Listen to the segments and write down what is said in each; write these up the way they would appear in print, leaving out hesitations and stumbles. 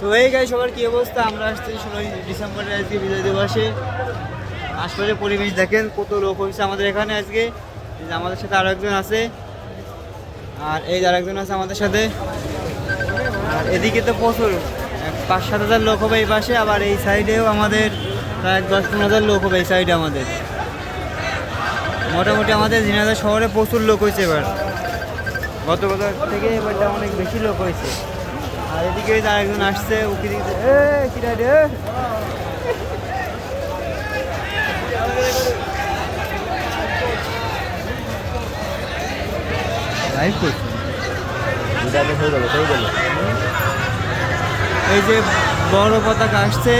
তো এই গাই সবার কি অবস্থা? আমরা আসছি 16 ডিসেম্বরের আজকে বিজয় দিবসে। আশপাশের পরিবেশ দেখেন কত লোক হয়েছে আমাদের এখানে আজকে। এই যে আমাদের সাথে আরো একজন আছে, আর এই আর একজন আছে আমাদের সাথে। আর এদিকে তো প্রচুর 5-7 হাজার লোক হবে এই পাশে, আবার এই সাইডেও আমাদের প্রায় 10-15 হাজার লোক হবে এই সাইডে আমাদের। মোটামুটি আমাদের ঝিনাইদহ শহরে প্রচুর লোক হয়েছে এবার, গত বছর থেকে এবারটা অনেক বেশি লোক হয়েছে। আর এদিকে আরেকজন আসছে, উকি দিকে কিরা রে লাইভ করছে। এই যে বড় পতাকা আসছে,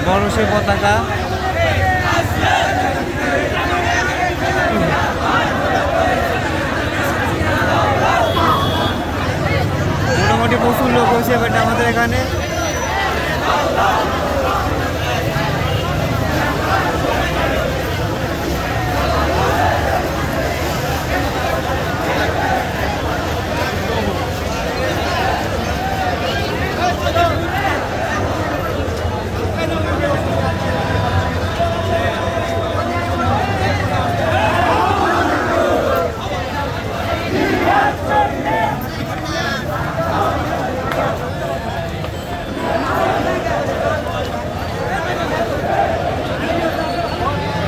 বড় সে পতাকা।